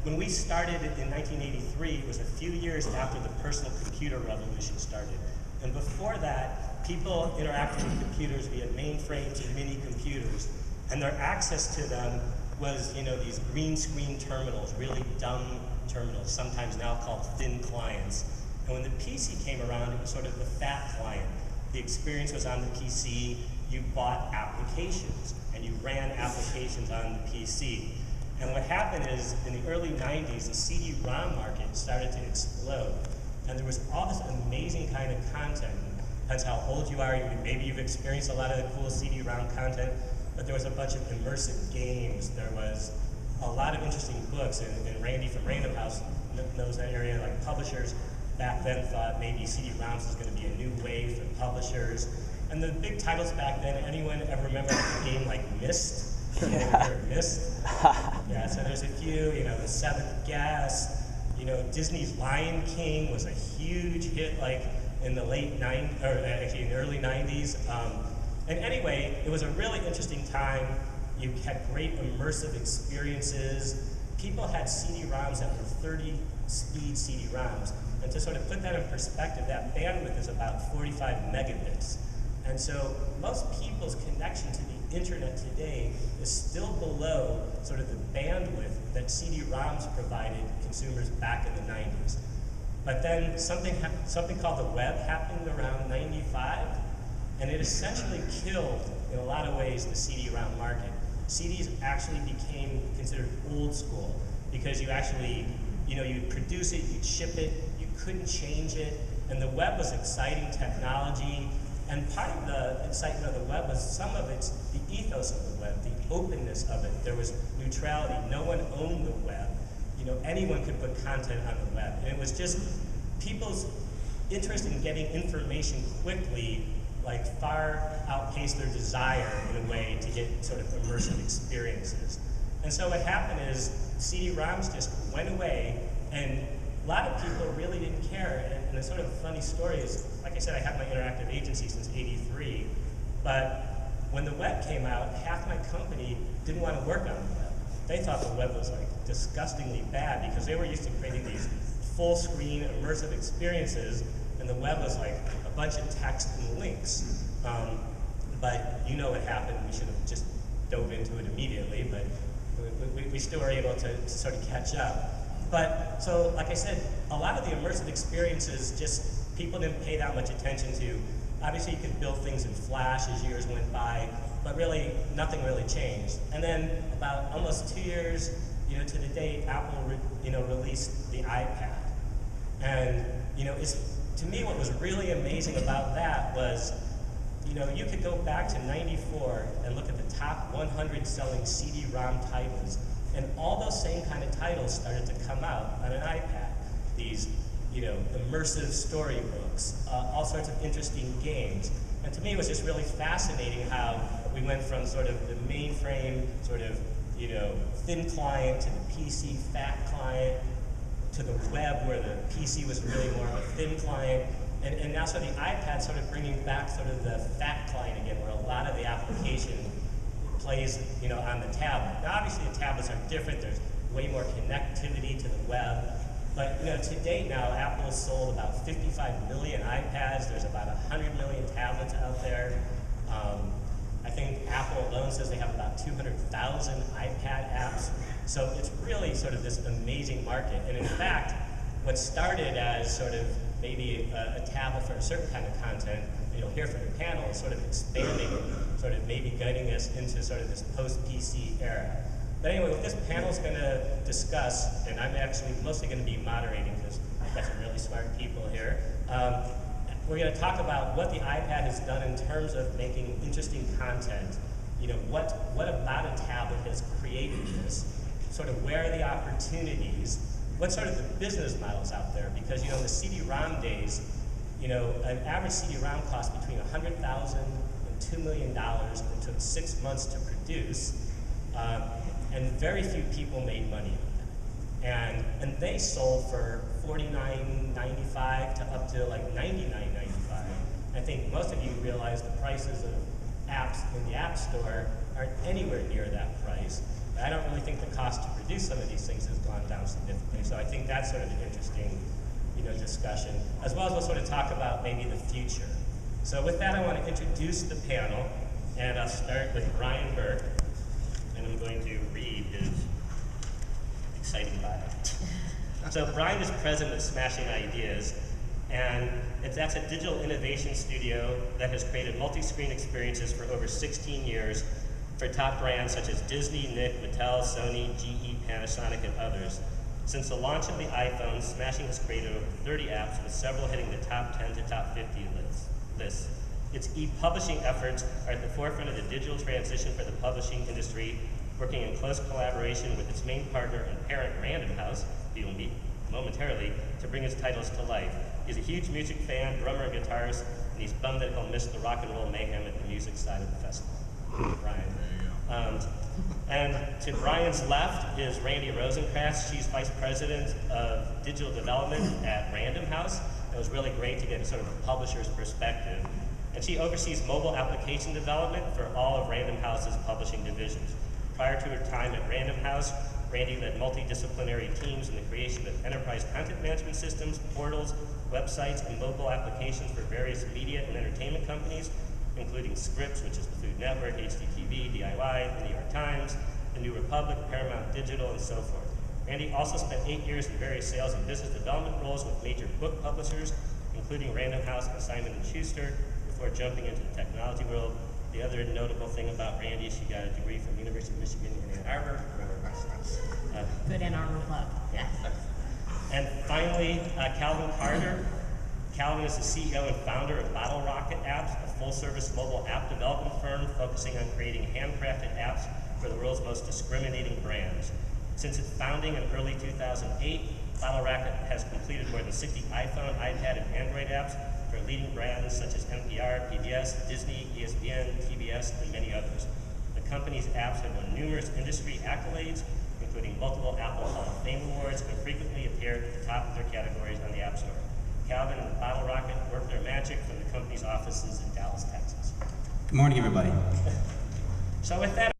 when we started in 1983, it was a few years after the personal computer revolution started. And before that, people interacted with computers via mainframes and mini computers. And their access to them was, these green screen terminals, really dumb terminals, sometimes now called thin clients. And when the PC came around, it was sort of the fat client. The experience was on the PC, you bought applications, and you ran applications on the PC. And what happened is, in the early 90s, the CD-ROM market started to explode. And there was all this amazing kind of content. Depends how old you are, maybe you've experienced a lot of the cool CD-ROM content, but there was a bunch of immersive games. There was a lot of interesting books, and Randi from Random House knows that area. Like, publishers back then thought maybe CD-ROMs was going to be a new wave for publishers. And the big titles back then, anyone ever remember a game like Myst? Myst? Yeah, so there's a few, The Seventh Guest, Disney's Lion King was a huge hit, like in the in the early 90s. And anyway, it was a really interesting time. You had great immersive experiences. People had CD-ROMs that were 30-speed CD-ROMs. And to sort of put that in perspective, that bandwidth is about 45 megabits. And so most people's connection to the internet today is still below sort of the bandwidth that CD-ROMs provided consumers back in the 90s. But then something called the web happened around 95, and it essentially killed, in a lot of ways, the CD-ROM market. CDs actually became considered old school because you actually, you'd produce it, you'd ship it, you couldn't change it, and the web was exciting technology. And part of the excitement of the web was some of it's the ethos of the web, the openness of it. There was neutrality. No one owned the web. Anyone could put content on the web. And it was just people's interest in getting information quickly, like, far outpaced their desire in a way to get sort of immersive experiences. And so what happened is CD-ROMs just went away, and a lot of people really didn't care. And a sort of funny story is, like I said, I had my interactive agency since '83, but when the web came out, half my company didn't want to work on the web. They thought the web was like disgustingly bad because they were used to creating these full screen immersive experiences, and the web was like a bunch of text and links. But you know what happened. We should have just dove into it immediately, but we still were able to sort of catch up. But, so, like I said, a lot of the immersive experiences just people didn't pay that much attention to. Obviously, you could build things in Flash as years went by, but really, nothing really changed. And then, about almost 2 years, to the date, Apple, released the iPad. And, to me, what was really amazing about that was, you could go back to '94 and look at the top 100 selling CD-ROM titles. And all those same kind of titles started to come out on an iPad. These, immersive storybooks, all sorts of interesting games. And to me, it was just really fascinating how we went from sort of the mainframe, sort of, thin client to the PC fat client, to the web where the PC was really more of a thin client. And now sort of the iPad sort of bringing back sort of the fat client again, where a lot of the application plays, on the tablet. Now, obviously, the tablets are different. There's way more connectivity to the web. But, to date now, Apple has sold about 55 million iPads. There's about 100 million tablets out there. I think Apple alone says they have about 200,000 iPad apps. So it's really sort of this amazing market. And in fact, what started as sort of maybe a tablet for a certain kind of content, you'll hear from the panel, is sort of expanding and sort of maybe guiding us into sort of this post-PC era. But anyway, what this panel is going to discuss, and I'm actually mostly going to be moderating because I've got some really smart people here, we're going to talk about what the iPad has done in terms of making interesting content. What about a tablet has created this? Sort of where are the opportunities? What sort of the business models out there? Because, in the CD-ROM days, an average CD-ROM cost between $100,000 and $2 million and took 6 months to produce, and very few people made money on that. And they sold for $49.95 to up to like $99.95. I think most of you realize the prices of apps in the App Store aren't anywhere near that price. I don't really think the cost to produce some of these things has gone down significantly. So I think that's sort of an interesting, discussion, as well as we'll sort of talk about maybe the future. So with that, I want to introduce the panel, and I'll start with Brian Burke, and I'm going to read his exciting bio. So Brian is president of Smashing Ideas, and that's a digital innovation studio that has created multi-screen experiences for over 16 years for top brands such as Disney, NIC, Mattel, Sony, GE, Panasonic, and others. Since the launch of the iPhone, Smashing has created over 30 apps, with several hitting the top 10 to top 50 lists. Its e-publishing efforts are at the forefront of the digital transition for the publishing industry, working in close collaboration with its main partner and parent, Random House, who you'll meet momentarily, to bring its titles to life. He's a huge music fan, drummer, and guitarist, and he's bummed that he'll miss the rock and roll mayhem at the music side of the festival. Brian. And to Brian's left is Randi Rosenkranz. She's Vice President of Digital Development at Random House. It was really great to get a sort of a publisher's perspective. And she oversees mobile application development for all of Random House's publishing divisions. Prior to her time at Random House, Randi led multidisciplinary teams in the creation of enterprise content management systems, portals, websites, and mobile applications for various media and entertainment companies, including Scripps, which is the Food Network, HGTV, DIY, the New York Times, the New Republic, Paramount Digital, and so forth. Randi also spent 8 years in various sales and business development roles with major book publishers, including Random House and Simon & Schuster, before jumping into the technology world. The other notable thing about Randi is she got a degree from the University of Michigan in Ann Arbor. Good Ann Arbor plug, yes. And finally, Calvin Carter. Calvin is the CEO and founder of Bottle Rocket Apps, a full-service mobile app development firm focusing on creating handcrafted apps for the world's most discriminating brands. Since its founding in early 2008, Bottle Rocket has completed more than 60 iPhone, iPad, and Android apps for leading brands such as NPR, PBS, Disney, ESPN, TBS, and many others. The company's apps have won numerous industry accolades, including multiple Apple Hall of Fame awards, and frequently appear at the top of their categories on the App Store. Calvin and Bottle Rocket work their magic from the company's offices in Dallas, Texas. Good morning, everybody. So with that,